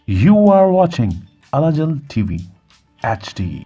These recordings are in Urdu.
You are watching Alajal TV HD.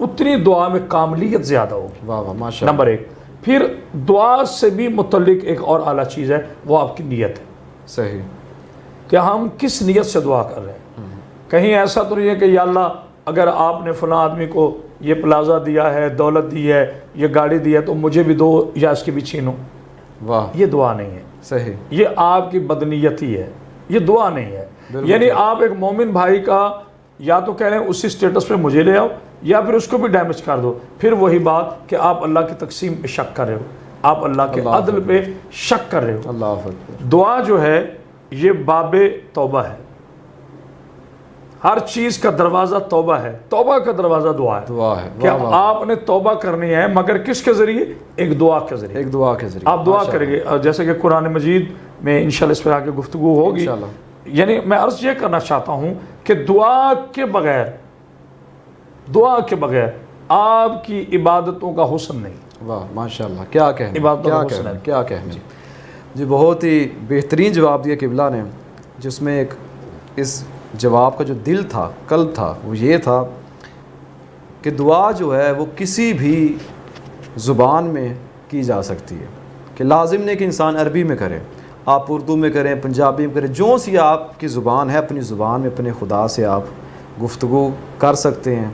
اتنی دعا میں کاملیت زیادہ ہوگی. واہ واہ ماشاء اللہ. نمبر 1. پھر دعا سے بھی متعلق ایک اور اعلیٰ چیز ہے، وہ آپ کی نیت ہے صحیح. کہ ہم کس نیت سے دعا کر رہے ہیں. کہیں ایسا تو نہیں ہے کہ یا اللہ اگر آپ نے فلاں آدمی کو یہ پلازا دیا ہے، دولت دی ہے، یہ گاڑی دی ہے تو مجھے بھی دو یا اس کی بھی چھینو. واہ یہ دعا نہیں ہے. صحیح. یہ آپ کی بدنیتی ہے، یہ دعا نہیں ہے. یعنی آپ ایک مومن بھائی کا یا تو کہہ رہے ہیں اسی سٹیٹس پہ مجھے لے آؤ، یا پھر اس کو بھی ڈیمیج کر دو. پھر وہی بات کہ آپ اللہ کی تقسیم پہ شک کر رہے ہو، آپ اللہ کے عدل پہ شک کر رہے ہو. اللہ اکبر. دعا جو ہے یہ باب توبہ ہے. ہر چیز کا دروازہ توبہ ہے. توبہ کا دروازہ دعا ہے. دعا ہے. کہ آپ نے توبہ کرنی ہے، مگر کس کے ذریعے؟ ایک دعا کے ذریعے. ایک دعا کے ذریعے آپ دعا کریں گے. جیسے کہ قرآن مجید میں انشاءاللہ اس پر آگے گفتگو ہوگی. یعنی میں عرض یہ کرنا چاہتا ہوں کہ دعا کے بغیر آپ کی عبادتوں کا حسن نہیں. واہ ماشاءاللہ. کیا کہنے، عبادتوں کا حسن ہے. کیا کہنے. جی بہت ہی بہترین جواب دیا قبلہ نے، جس میں ایک اس جواب کا جو دل تھا، قلب تھا، وہ یہ تھا کہ دعا جو ہے وہ کسی بھی زبان میں کی جا سکتی ہے. کہ لازم نہیں کہ انسان عربی میں کرے، آپ اردو میں کریں، پنجابی میں کریں، جو سی آپ کی زبان ہے اپنی زبان میں اپنے خدا سے آپ گفتگو کر سکتے ہیں،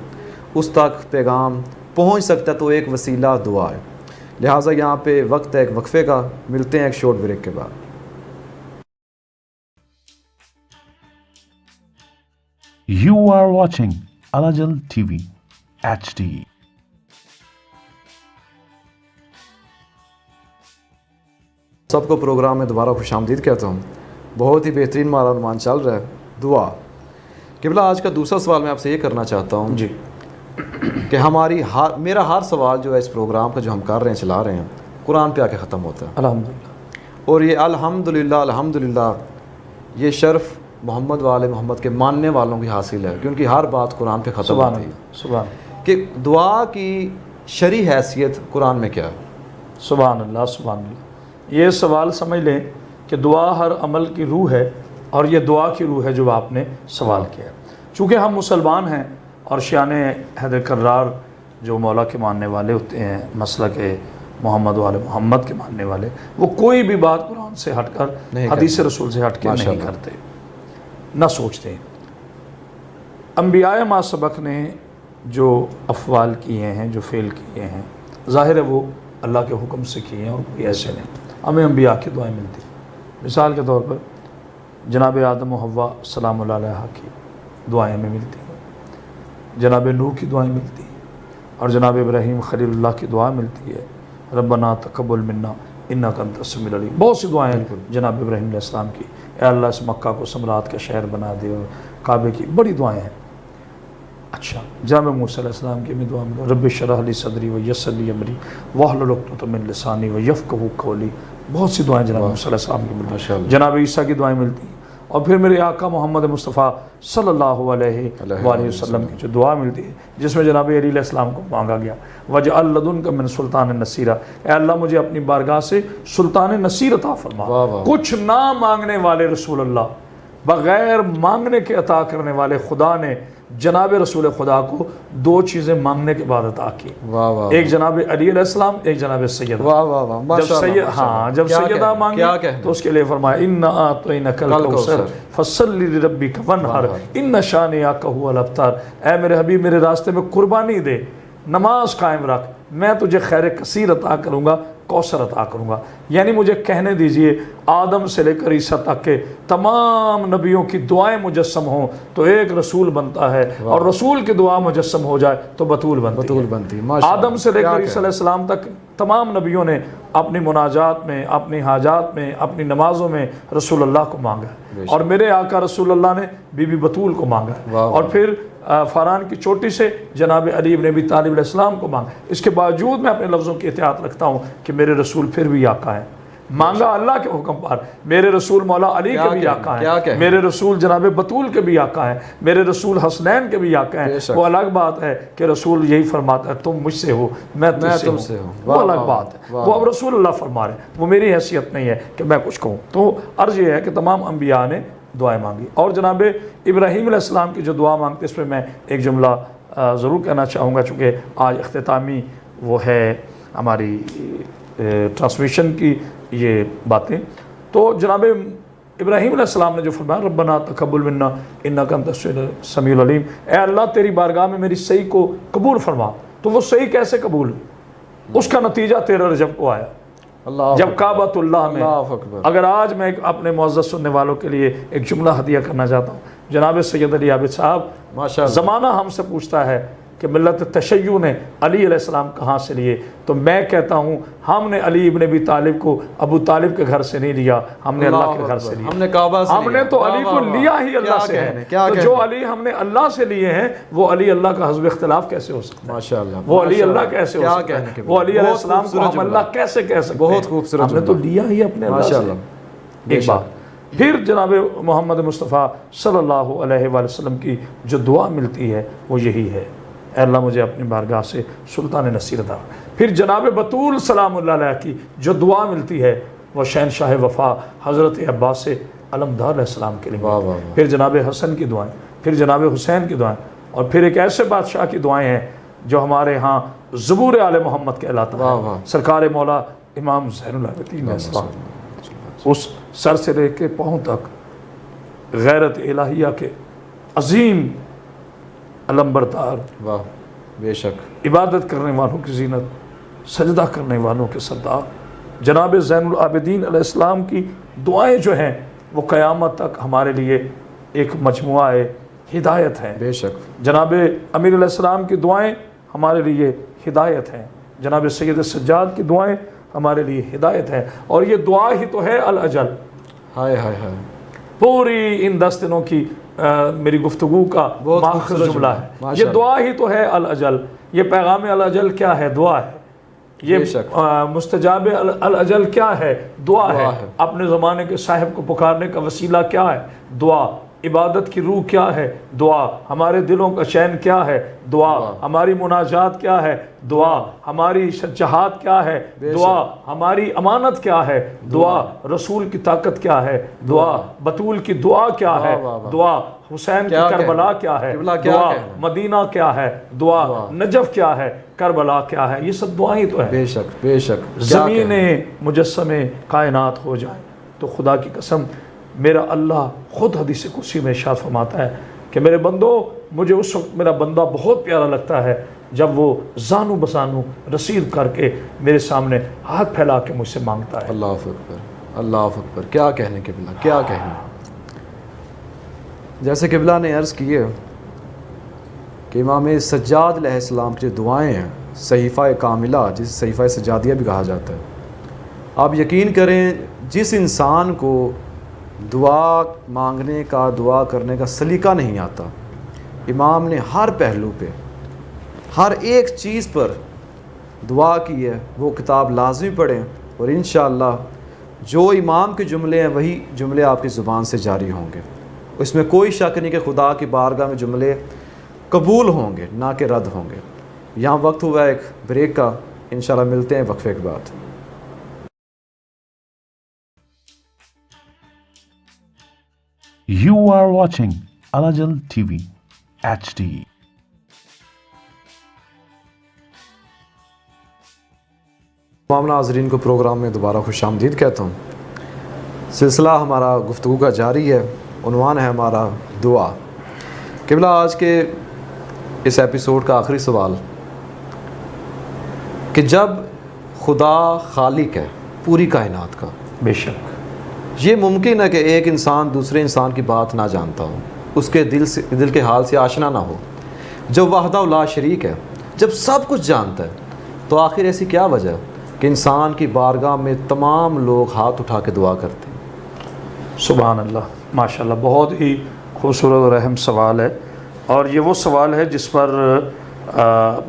اس تک پیغام پہنچ سکتا ہے. تو ایک وسیلہ دعا ہے. لہٰذا یہاں پہ وقت ہے ایک وقفے کا. ملتے ہیں ایک شارٹ بریک کے بعد. You are watching Alajal TV HD. سب کو پروگرام میں دوبارہ خوش آمدید کہتا ہوں. بہت ہی بہترین ہمارا عنوان چل رہا ہے دعا. قبلہ آج کا دوسرا سوال میں آپ سے یہ کرنا چاہتا ہوں جی کہ میرا ہر سوال جو ہے اس پروگرام کا جو ہم کر رہے ہیں، چلا رہے ہیں، قرآن پہ آ کے ختم ہوتا ہے. الحمدللہ. اور یہ الحمدللہ یہ شرف محمد والے محمد کے ماننے والوں کی حاصل ہے، کیونکہ ہر بات قرآن پہ ختم ہوتی ہے. سبحان کہ دعا کی شرعی حیثیت قرآن میں کیا ہے؟ سبحان اللہ سبحان اللہ. یہ سوال سمجھ لیں کہ دعا ہر عمل کی روح ہے، اور یہ دعا کی روح ہے جو آپ نے سوال کیا. چونکہ ہم مسلمان ہیں اور شیان حیدر کرار جو مولا کے ماننے والے ہوتے ہیں، مسلک محمد والے محمد کے ماننے والے، وہ کوئی بھی بات قرآن سے ہٹ کر، حدیث رسول سے ہٹ کے نہیں کرتے، نہ سوچتے ہیں. انبیاء ما سبق نے جو افعال کیے ہیں، جو فعل کیے ہیں، ظاہر ہے وہ اللہ کے حکم سے کیے ہیں، اور کوئی ایسے نہیں. ہمیں انبیاء کی دعائیں ملتی ہیں. مثال کے طور پر جناب آدم و حوا سلام اللہ علیہ کی دعائیں ہمیں ملتی ہیں، جناب نوح کی دعائیں ملتی ہیں، اور جناب ابراہیم خلیل اللہ کی دعا ملتی ہے، ربنا تقبل منا انک انت السمیع العلیم. بہت سی دعائیں ہیں جناب ابراہیم علیہ السلام کی. اے اللہ اس مکہ کو ثمرات کا شہر بنا دے، اور کعبے کی بڑی دعائیں ہیں. اچھا جناب موسیٰ علیہ السلام کی بھی دعا ملی، رب اشرح لی صدری ویسر لی امری واحلل عقدۃ من لسانی ویفقہوا قولی. بہت سی دعائیں جناب موسیٰ علیہ السلام کی ملتی ہیں. جناب عیسیٰ کی دعائیں ملتی ہیں. اور پھر میرے آقا محمد مصطفیٰ صلی اللہ علیہ وآلہ وسلم کی جو دعا ملتی ہے، جس میں جناب علی علیہ السلام کو مانگا گیا، وَجْعَلْ لَدُنْكَ مِنْ سُلْطَانٍ نَصِيرًا، اے اللہ مجھے اپنی بارگاہ سے سلطان نصیر عطا فرما. کچھ نہ مانگنے والے رسول اللہ، بغیر مانگنے کے عطا کرنے والے خدا نے جناب رسول خدا کو دو چیزیں مانگنے کے بعد عطا کی. ایک جناب علی علیہ السلام، ایک جناب سیدہ. جب سیدہ مانگی تو اس کے لیے فرمایا اِنَّا أَعْطَيْنَاكَ الْكَوْثَرَ فَصَلِّ لِرَبِّكَ وَانْحَرْ إِنَّ شَانِئَكَ هُوَ الْأَبْتَرُ. اے میرے حبیب میرے راستے میں قربانی دے، نماز قائم رکھ، میں تجھے خیر کثیر عطا کروں گا، کوثر عطا کروں گا. یعنی مجھے کہنے دیجئے آدم سے لے کر عیسیٰ تک کے تمام نبیوں کی دعائیں مجسم ہوں تو ایک رسول بنتا ہے، اور رسول کی دعا مجسم ہو جائے تو بطول بنتی. آدم سے لے کر عیسیٰ علیہ السلام تک تمام نبیوں نے اپنی مناجات میں، اپنی حاجات میں، اپنی نمازوں میں رسول اللہ کو مانگا ہے. اور میرے آقا رسول اللہ نے بی بی بطول کو مانگا ہے. اور پھر فاران کی چوٹی سے جناب علی بن ابی طالب علیہ السلام کو مانگا. اس کے باوجود میں اپنے لفظوں کی احتیاط رکھتا ہوں کہ میرے رسول پھر بھی آقا ہیں. مانگا اللہ کے حکم پر، میرے رسول مولا علی کے بھی آقا ہیں، میرے رسول جناب بطول کے بھی آقا ہیں، میرے رسول حسنین کے بھی آقا ہیں. وہ الگ بات ہے کہ رسول یہی فرماتا ہے تم مجھ سے ہو میں تم سے ہوں، وہ الگ بات ہے. وہ اب رسول اللہ فرما رہے ہیں، وہ میری حیثیت نہیں ہے کہ میں کچھ کہوں. تو عرض یہ ہے کہ تمام انبیاء نے دعائیں مانگی. اور جناب ابراہیم علیہ السلام کی جو دعا مانگتے اس پہ میں ایک جملہ ضرور کہنا چاہوں گا، چونکہ آج اختتامی وہ ہے ہماری ٹرانسمیشن کی یہ باتیں. تو جناب ابراہیم علیہ السلام نے جو فرمایا ربنا تقبل منا انک انت السمیع العلیم، اے اللہ تیری بارگاہ میں میری صحیح کو قبول فرما. تو وہ صحیح کیسے قبول ہوئی؟ اس کا نتیجہ 13 رجب کو آیا جب کعبۃ اللہ میں. اگر آج میں اپنے معزز سننے والوں کے لیے ایک جملہ ہدیہ کرنا چاہتا ہوں، جناب سید علی عابد صاحب، زمانہ ہم سے پوچھتا ہے کہ ملت تشیع نے علی علیہ السلام کہاں سے لیے، تو میں کہتا ہوں ہم نے علی ابن ابی طالب کو ابو طالب کے گھر سے نہیں لیا، ہم نے اللہ کے گھر سے لیا. ہم نے کعبہ سے ہم نے تو علی کو لیا ہی اللہ سے ہے. تو جو علی ہم نے اللہ سے لیے ہیں وہ علی اللہ کا حزب اختلاف کیسے ہو سکتا ہے؟ ماشاءاللہ. وہ علی اللہ کیسے ہو سکتا ہے؟ وہ علی علیہ السلام کو ہم اللہ کیسے کہہ سکتے ہیں؟ بہت خوبصورت. ہم نے تو لیا ہی اپنے اللہ سے. ایک بات پھر جناب محمد مصطفیٰ صلی اللہ علیہ وآلہ وسلم کی جو دعا ملتی ہے وہ یہی ہے، اے اللہ مجھے اپنی بارگاہ سے سلطان نصیر عطا. پھر جناب بطول سلام اللہ علیہ کی جو دعا ملتی ہے وہ شہنشاہ وفا حضرت عباس علمدار علیہ السلام کے لیے. پھر جناب حسن کی دعائیں، پھر جناب حسین کی دعائیں، اور پھر ایک ایسے بادشاہ کی دعائیں ہیں جو ہمارے ہاں زبور آل محمد کہلاتا ہے. سرکار مولا امام زین العابدین علیہ السلام اس سر سے لے کے پاؤں تک غیرت الہیہ کے عظیم علمبردار، واہ بے شک، عبادت کرنے والوں کی زینت، سجدہ کرنے والوں کے سردار جناب زین العابدین علیہ السلام کی دعائیں جو ہیں وہ قیامت تک ہمارے لیے ایک مجموعہ ہدایت ہیں. بے شک. جناب امیر علیہ السلام کی دعائیں ہمارے لیے ہدایت ہیں. جناب سید سجاد کی دعائیں ہمارے لیے ہدایت ہیں. اور یہ دعا ہی تو ہے الاجل. ہائے ہائے ہائے. پوری ان 10 دنوں کی میری گفتگو کا ماخذ جملہ ہے. یہ دعا ہی تو ہے الاجل. یہ پیغام الاجل کیا ہے؟ دعا ہے. یہ مستجاب الاجل کیا ہے؟ دعا ہے. اپنے زمانے کے صاحب کو پکارنے کا وسیلہ کیا ہے؟ دعا. عبادت کی روح کیا ہے؟ دعا. ہمارے دلوں کا چین کیا ہے؟ دعا. ہماری مناجات کیا ہے؟ دعا. ہماری شجاعت کیا ہے؟ دعا. ہماری امانت کیا ہے؟ دعا. رسول کی طاقت کیا ہے؟ دعا. بطول کی دعا کیا ہے؟ دعا. حسین کی کربلا کیا ہے؟ دعا. مدینہ کیا ہے؟ دعا. نجف کیا ہے؟ کربلا کیا ہے؟ یہ سب دعائیں تو ہیں. بے شک بے شک. زمینیں مجسم کائنات ہو جائیں تو خدا کی قسم میرا اللہ خود حدیث قدسی میں ارشاد فرماتا ہے کہ میرے بندو، مجھے اس وقت میرا بندہ بہت پیارا لگتا ہے جب وہ زانو بزانو رسید کر کے میرے سامنے ہاتھ پھیلا کے مجھ سے مانگتا ہے. اللہ اکبر اللہ اکبر. کیا کہنے قبلہ، کیا کہنے. جیسے قبلہ نے عرض کی ہے کہ امام سجاد علیہ السلام کی جو دعائیں ہیں، صحیفہ کاملہ جسے صحیفہ سجادیہ بھی کہا جاتا ہے، آپ یقین کریں جس انسان کو دعا مانگنے کا، دعا کرنے کا سلیقہ نہیں آتا، امام نے ہر پہلو پہ، ہر ایک چیز پر دعا کی ہے. وہ کتاب لازمی پڑھیں اور انشاءاللہ جو امام کے جملے ہیں وہی جملے آپ کی زبان سے جاری ہوں گے. اس میں کوئی شک نہیں کہ خدا کی بارگاہ میں جملے قبول ہوں گے، نہ کہ رد ہوں گے. یہاں وقت ہوا ایک بریک کا، انشاءاللہ ملتے ہیں وقفے کے بعد. You are watching Al-Ajal TV HD. تمام ناظرین کو پروگرام میں دوبارہ خوش آمدید کہتا ہوں. سلسلہ ہمارا گفتگو کا جاری ہے. عنوان ہے ہمارا دعا. قبلہ آج کے اس ایپیسوڈ کا آخری سوال کہ جب خدا خالق ہے پوری کائنات کا، بے شک یہ ممکن ہے کہ ایک انسان دوسرے انسان کی بات نہ جانتا ہو، اس کے دل کے حال سے آشنا نہ ہو. جب وحدہ لا شریک ہے، جب سب کچھ جانتا ہے، تو آخر ایسی کیا وجہ کہ انسان کی بارگاہ میں تمام لوگ ہاتھ اٹھا کے دعا کرتے ہیں؟ سبحان اللہ، ماشاءاللہ. بہت ہی خوبصورت اور اہم سوال ہے، اور یہ وہ سوال ہے جس پر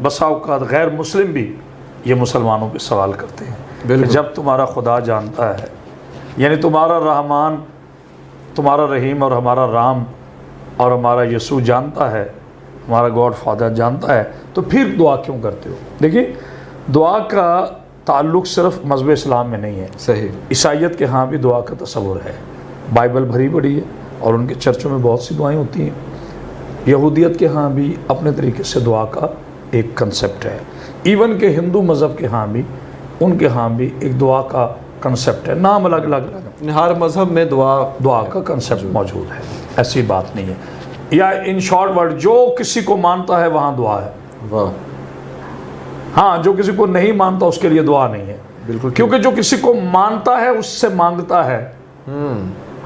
بسا اوقات غیر مسلم بھی یہ مسلمانوں پہ سوال کرتے ہیں کہ جب تمہارا خدا جانتا ہے، یعنی تمہارا رحمان، تمہارا رحیم اور ہمارا رام اور ہمارا یسوع جانتا ہے، ہمارا گاڈ فادر جانتا ہے، تو پھر دعا کیوں کرتے ہو؟ دیکھیے، دعا کا تعلق صرف مذہب اسلام میں نہیں ہے. صحیح. عیسائیت کے ہاں بھی دعا کا تصور ہے. بائبل بھری پڑی ہے اور ان کے چرچوں میں بہت سی دعائیں ہوتی ہیں. یہودیت کے ہاں بھی اپنے طریقے سے دعا کا ایک کنسپٹ ہے، ایون کہ ہندو مذہب کے ہاں بھی، ان کے ہاں بھی ایک دعا کا کنسپٹ ہے، نام الگ الگ، ہر مذہب میں دعا کا کنسپٹ موجود ہے، ایسی بات نہیں ہے۔ یا ان شارٹ ورڈ، جو کسی کو مانتا ہے وہاں دعا ہے، واہ ہاں جو کسی کو نہیں مانتا اس کے لیے دعا نہیں ہے، بالکل، کیونکہ جو کسی کو مانتا ہے اس سے مانگتا ہے۔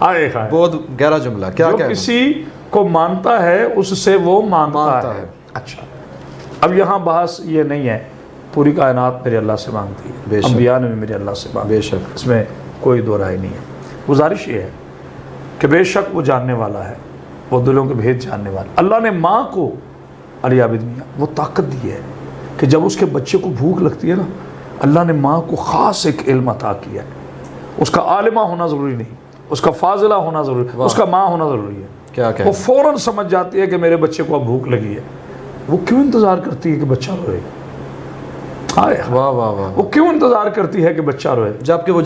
ہائے ہائے، بہت گہرا جملہ، کیا جو کسی کو مانتا ہے اس سے وہ مانگتا ہے۔ اچھا، اب یہاں بحث یہ نہیں ہے پوری کائنات میرے اللہ سے مانگتی ہے، انبیاء نے بھی میرے اللہ سے مانگا، بے شک، اس میں کوئی دو رائے نہیں ہے۔ گزارش یہ ہے کہ بے شک وہ جاننے والا ہے، وہ دلوں کے بھید جاننے والا۔ اللہ نے ماں کو، علی عابد میاں، وہ طاقت دی ہے کہ جب اس کے بچے کو بھوک لگتی ہے نا، اللہ نے ماں کو خاص ایک علم عطا کیا ہے۔ اس کا عالمہ ہونا ضروری نہیں، اس کا فاضلہ ہونا ضروری، اس کا ماں ہونا ضروری ہے۔ کیا وہ فوراً سمجھ جاتی ہے کہ میرے بچے کو اب بھوک لگی ہے، وہ کیوں انتظار کرتی ہے کہ بچہ روئے؟ واہ واہ واہ، وہ کیوں انتظار کرتی ہے کہ بچہ روئے جبکہ وہ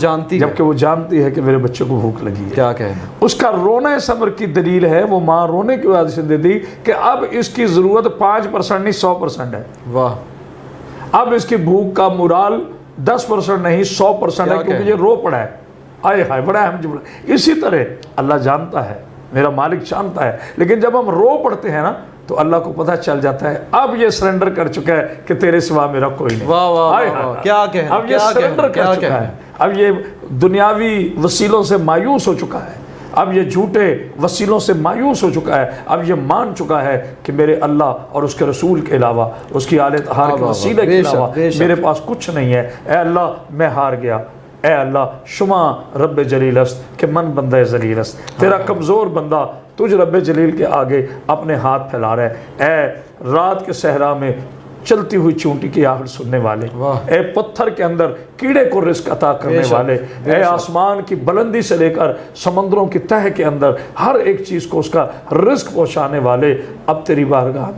جانتی ہے کہ میرے بچے کو بھوک لگی ہے؟ کیا کہنا، اس کا رونے صبر کی دلیل ہے، وہ ماں رونے کی وجہ سے دے دی کہ اب اس کی ضرورت 5% نہیں 100% ہے، واہ، اب اس کی بھوک کا مورال 10% نہیں 100% ہے، کیونکہ یہ رو پڑا ہے۔ آئے ہائے، بڑا اہم جملہ۔ اسی طرح اللہ جانتا ہے، میرا مالک جانتا ہے، لیکن جب ہم رو پڑتے ہیں نا تو اللہ کو پتہ چل جاتا ہے اب یہ سرنڈر کر چکا ہے کہ تیرے سوا میرا کوئی نہیں۔ واہ واہ، کیا کہنا، اب یہ سرنڈر کر چکا ہے، اب یہ دنیاوی وسیلوں سے مایوس ہو چکا ہے، اب یہ جھوٹے وسیلوں سے مایوس ہو چکا ہے، اب یہ مان چکا ہے کہ میرے اللہ اور اس کے رسول کے علاوہ، اس کی آل اطہار کے وسیلے کے علاوہ میرے پاس کچھ نہیں ہے۔ اے اللہ میں ہار گیا، اے اللہ شما رب جلیل است کہ من بندہ ذلیل است، تیرا کمزور بندہ تجھ رب جلیل کے آگے اپنے ہاتھ پھیلا رہا ہے۔ اے رات کے صحرا میں چلتی ہوئی چونٹی کی آہٹ سننے والے، اے پتھر کے اندر کیڑے کو رزق عطا کرنے والے، اے آسمان کی بلندی سے لے کر سمندروں کی تہہ کے اندر ہر ایک چیز کو اس کا رزق پہنچانے والے، اب تیری بارگاہ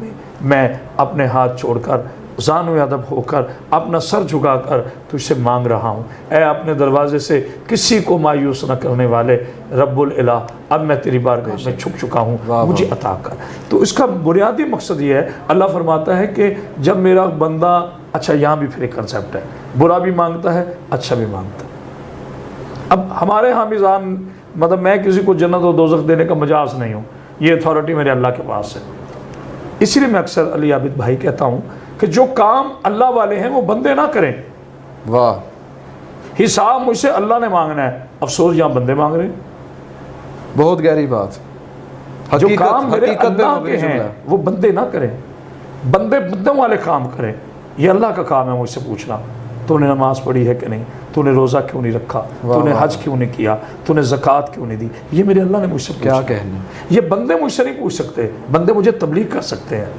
میں اپنے ہاتھ چھوڑ کر زانو ادب ہو کر اپنا سر جھکا کر تجھ سے مانگ رہا ہوں۔ اے اپنے دروازے سے کسی کو مایوس نہ کرنے والے رب العلا، اب میں تیری بارگاہ میں چھپ چکا ہوں، مجھے عطا کر۔ تو اس کا بنیادی مقصد یہ ہے، اللہ فرماتا ہے کہ جب میرا بندہ، اچھا یہاں بھی پھر ایک کنسیپٹ ہے، برا بھی مانگتا ہے اچھا بھی مانگتا ہے۔ اب ہمارے ہاں میزان، مطلب میں کسی کو جنت و دوزخ دینے کا مجاز نہیں ہوں، یہ اتھارٹی میرے اللہ کے پاس ہے۔ اسی لیے میں اکثر علی عابد بھائی کہتا ہوں کہ جو کام اللہ والے ہیں وہ بندے نہ کریں۔ واہ، حساب مجھ سے اللہ نے مانگنا ہے، افسوس یہاں بندے مانگ رہے ہیں۔ بہت گہری بات، جو کام میرے اللہ کے ہیں وہ بندے نہ کریں، بندے بندوں والے کام کریں۔ یہ اللہ کا کام ہے مجھ سے پوچھنا، تو نے نماز پڑھی ہے کہ نہیں، تو نے روزہ کیوں نہیں رکھا، تو نے حج کیوں نہیں کیا، تو نے زکوٰۃ کیوں نہیں دی، یہ میرے اللہ نے مجھ سے کیا کہنا۔ یہ بندے مجھ سے نہیں پوچھ سکتے، بندے مجھے تبلیغ کر سکتے ہیں،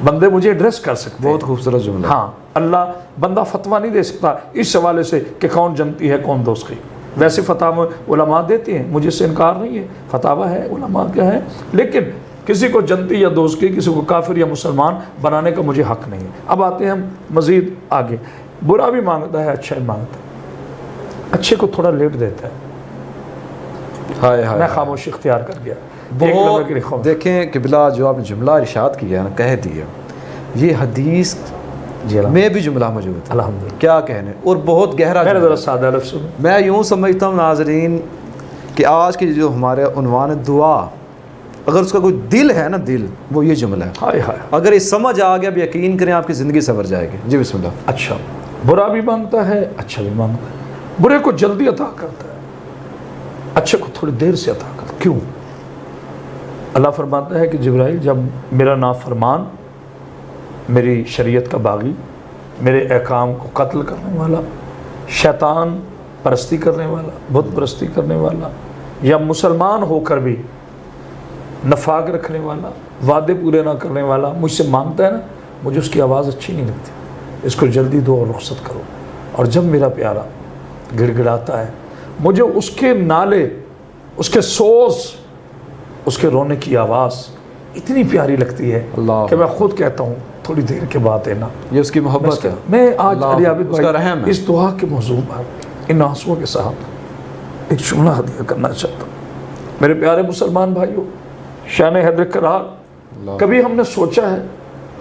بندے مجھے ایڈریس کر سکتے ہیں۔ بہت خوبصورت جملہ۔ ہاں، اللہ بندہ فتویٰ نہیں دے سکتا اس حوالے سے کہ کون جنتی ہے کون دوزخی۔ ویسے فتاوی علماء دیتے ہیں، مجھے اس سے انکار نہیں ہے، فتاویٰ ہے، علماء کا ہے، لیکن کسی کو جنتی یا دوزخی، کسی کو کافر یا مسلمان بنانے کا مجھے حق نہیں ہے۔ اب آتے ہیں ہم مزید آگے، برا بھی مانگتا ہے اچھا بھی مانگتا ہے، اچھے کو تھوڑا لیٹ دیتا ہے۔ ہائے ہائے، میں خاموشی اختیار کر گیا۔ بہت دیکھیں قبلہ، جو آپ نے جملہ ارشاد کیا نا، کہہ دیا، یہ حدیث میں بھی جملہ موجود ہے، الحمدللہ، کیا کہنے، اور بہت گہرا میرے جملہ۔ ذرا سادہ لفظ سنو۔ میں یوں سمجھتا ہوں ناظرین کہ آج کی جو ہمارے عنوان دعا، اگر اس کا کوئی دل ہے نا، دل، وہ یہ جملہ ہے۔ ہائے ہائے، اگر یہ سمجھ آ گیا، اب یقین کریں آپ کی زندگی سنور جائے گی۔ جی بسم اللہ۔ اچھا، برا بھی مانگتا ہے اچھا بھی مانگتا ہے، برے کو جلدی عطا کرتا ہے، اچھے کو تھوڑی دیر سے عطا کرتا ہے۔ کیوں؟ اللہ فرماتا ہے کہ جبرائیل، جب میرا نافرمان، میری شریعت کا باغی، میرے احکام کو قتل کرنے والا، شیطان پرستی کرنے والا، بت پرستی کرنے والا، یا مسلمان ہو کر بھی نفاق رکھنے والا، وعدے پورے نہ کرنے والا مجھ سے مانگتا ہے نا، مجھے اس کی آواز اچھی نہیں لگتی، اس کو جلدی دو اور رخصت کرو۔ اور جب میرا پیارا گڑ گڑاتا ہے، مجھے اس کے نالے، اس کے سوز، اس کے رونے کی آواز اتنی پیاری لگتی ہے کہ میں خود کہتا ہوں تھوڑی دیر کے بعد ہے نا، یہ اس کی محبت ہے۔ میں آج علی عابد اس کا رحم ہے۔ اس دعا کے موضوع پر ان آنسوؤں کے ساتھ ایک جملہ ہدیہ کرنا چاہتا ہوں۔ میرے پیارے مسلمان بھائیوں، شان حیدر کرار کبھی ہم نے سوچا ہے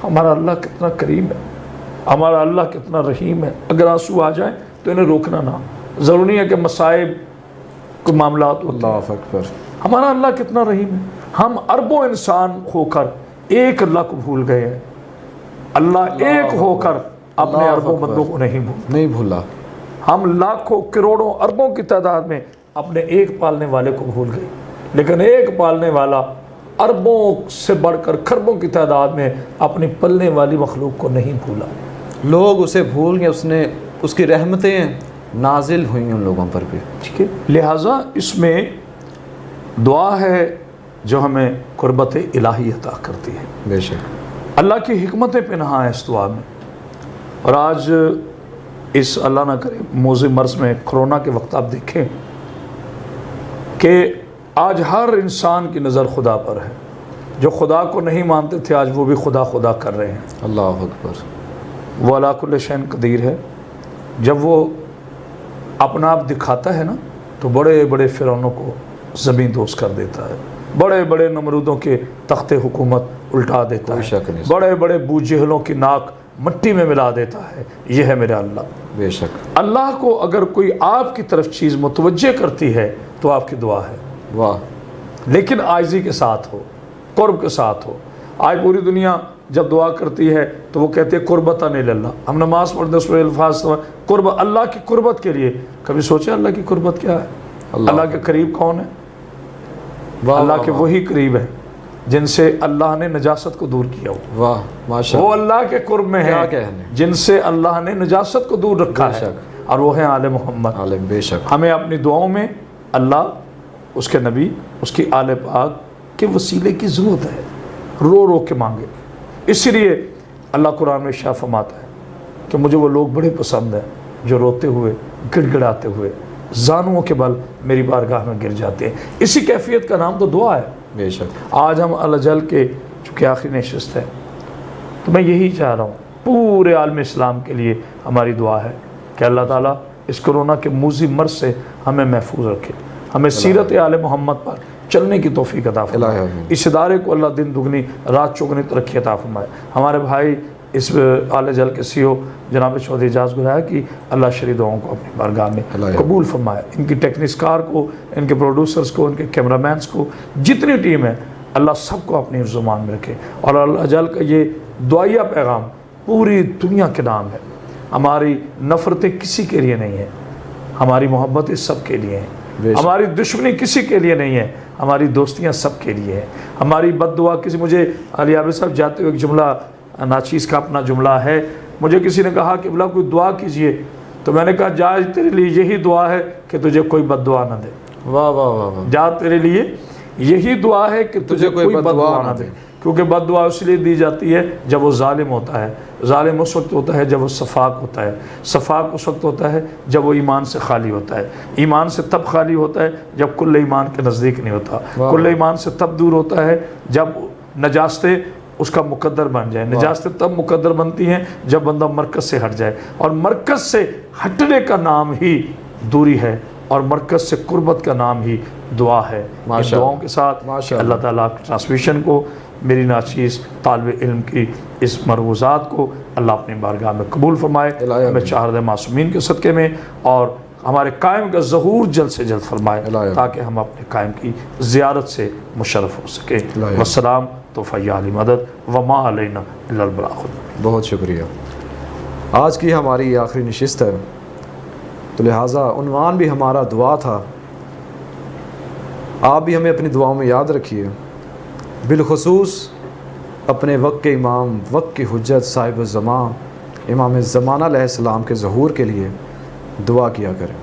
ہمارا اللہ کتنا کریم ہے، ہمارا اللہ کتنا رحیم ہے؟ اگر آنسو آ جائیں تو انہیں روکنا نہ، ضروری ہے کہ مصائب کو معاملات ہوتے ہیں۔ اللہ اکبر۔ ہمارا اللہ کتنا رحیم ہے، ہم اربوں انسان ہو کر ایک اللہ کو بھول گئے ہیں۔ اللہ ایک ہو کر اپنے اربوں بندوں کو نہیں بھولا۔ ہم لاکھوں کروڑوں اربوں کی تعداد میں اپنے ایک پالنے والے کو بھول گئے، لیکن ایک پالنے والا اربوں سے بڑھ کر کھربوں کی تعداد میں اپنی پلنے والی مخلوق کو نہیں بھولا۔ لوگ اسے بھول گئے، اس کی رحمتیں نازل ہوئیں ان لوگوں پر بھی۔ ٹھیک ہے، لہٰذا اس میں دعا ہے جو ہمیں قربت الہی عطا کرتی ہے۔ بے شک اللہ کی حکمتیں پنہاں ہیں اس دعا میں۔ اور آج اس اللہ نہ کرے موذی مرض میں، کرونا کے وقت آپ دیکھیں کہ آج ہر انسان کی نظر خدا پر ہے۔ جو خدا کو نہیں مانتے تھے آج وہ بھی خدا خدا کر رہے ہیں۔ اللہ اکبر۔ وہ علی کل شیء قدیر ہے۔ جب وہ اپنا آپ دکھاتا ہے نا تو بڑے بڑے فرعونوں کو زمین دوز کر دیتا ہے، بڑے بڑے نمرودوں کے تخت حکومت الٹا دیتا کوئی ہے، شک نہیں۔ بڑے بڑے بو جہلوں کی ناک مٹی میں ملا دیتا ہے۔ یہ ہے میرا اللہ۔ بے شک۔ اللہ کو اگر کوئی آپ کی طرف چیز متوجہ کرتی ہے تو آپ کی دعا ہے، واہ۔ لیکن عاجزی کے ساتھ ہو، قرب کے ساتھ ہو۔ آج پوری دنیا جب دعا کرتی ہے تو وہ کہتے ہیں قربتاً اللہ، ہم نماز پڑھتے ہیں اس میں الفاظ قرب، اللہ کی قربت کے لیے۔ کبھی سوچے اللہ کی قربت کیا ہے؟ اللہ کے قریب کون ہے؟ اللہ کے وہی قریب ہے جن سے اللہ نے نجاست کو دور کیا ہو۔ واہ ماشاء وہ اللہ کے قرب میں ہیں جن سے اللہ نے نجاست کو دور رکھا ہے، اور وہ ہیں آل محمد۔ عالم بے شک۔ ہمیں اپنی دعاؤں میں اللہ، اس کے نبی، اس کی آل پاک کے وسیلے کی ضرورت ہے، رو رو کے مانگے۔ اسی لیے اللہ قرآن میں ارشاد فرماتا ہے کہ مجھے وہ لوگ بڑے پسند ہیں جو روتے ہوئے، گڑ گڑاتے ہوئے، زانوؤں کے بل میری بارگاہ میں گر جاتے ہیں۔ اسی کیفیت کا نام تو دعا ہے۔ بے شک۔ آج ہم اللہ جل کے چونکہ آخری نشست ہے تو میں یہی چاہ رہا ہوں پورے عالم اسلام کے لیے ہماری دعا ہے کہ اللہ تعالیٰ اس کرونا کے موذی مرض سے ہمیں محفوظ رکھے، ہمیں سیرت آل محمد پر چلنے کی توفیق عطا فرمائے، اس ادارے کو اللہ دن دگنی رات چگنی ترقی عطا فرمائے۔ ہمارے بھائی اس آل جل کے سی او جناب چودھری اعجاز گرایا کہ اللہ شری دعاؤں کو اپنی بارگاہ میں قبول فرمائے، ان کی ٹیکنیکار کو، ان کے پروڈیوسرز کو، ان کے کیمرامینز کو، جتنی ٹیم ہے اللہ سب کو اپنی زمان میں رکھے۔ اور اللہ جل کا یہ دعائیہ پیغام پوری دنیا کے نام ہے۔ ہماری نفرتیں کسی کے لیے نہیں ہیں، ہماری محبتیں سب کے لیے ہیں، ہماری دشمنی کسی کے لیے نہیں ہے، ہماری دوستیاں سب کے لیے ہیں۔ ہماری بد دعا کسی، مجھے علی عابد صاحب جاتے ہوئے ایک جملہ، ناچیز کا اپنا جملہ ہے، مجھے کسی نے کہا کہ بلا کوئی دعا کیجئے، تو میں نے کہا جا تیرے لیے یہی دعا ہے کہ تجھے کوئی بد دعا نہ دے۔ واہ واہ واہ۔ جا تیرے لیے یہی دعا ہے کہ تجھے کوئی بد دعا نہ دے، کیونکہ بد دعا اس لیے دی جاتی ہے جب وہ ظالم ہوتا ہے، ظالم اس وقت ہوتا ہے جب وہ صفاق ہوتا ہے، صفاق اس وقت ہوتا ہے جب وہ ایمان سے خالی ہوتا ہے، ایمان سے تب خالی ہوتا ہے جب کل ایمان کے نزدیک نہیں ہوتا، کل ایمان سے تب دور ہوتا ہے جب نجاستیں اس کا مقدر بن جائے، نجاستیں تب مقدر بنتی ہیں جب بندہ مرکز سے ہٹ جائے، اور مرکز سے ہٹنے کا نام ہی دوری ہے، اور مرکز سے قربت کا نام ہی دعا ہے۔ ان دعاؤں کے ساتھ اللہ تعالیٰ کی ٹرانسمیشن کو، میری ناچیز طالب علم کی اس مروزات کو اللہ اپنی بارگاہ میں قبول فرمائے، ہمیں چہارہ معصومین کے صدقے میں، اور ہمارے قائم کا ظہور جلد سے جلد فرمائے تاکہ ہم اپنے قائم کی زیارت سے مشرف ہو سکیں۔ والسلام توفیع علی مدد وما علینا الا البلاغ۔ بہت شکریہ۔ آج کی ہماری آخری نشست ہے تو لہٰذا عنوان بھی ہمارا دعا تھا، آپ بھی ہمیں اپنی دعاؤں میں یاد رکھیے، بالخصوص اپنے وقت کے امام، وقت کی حجت، صاحب الزمان امام زمانہ علیہ السلام کے ظہور کے لیے دعا کیا کریں۔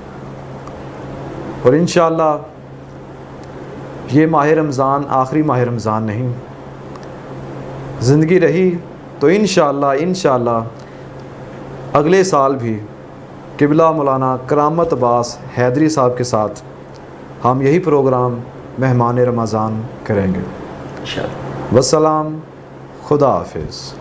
اور انشاءاللہ یہ ماہ رمضان آخری ماہ رمضان نہیں، زندگی رہی تو انشاءاللہ اگلے سال بھی قبلہ مولانا کرامت عباس حیدری صاحب کے ساتھ ہم یہی پروگرام مہمان رمضان کریں گے۔ والسلام، خدا حافظ۔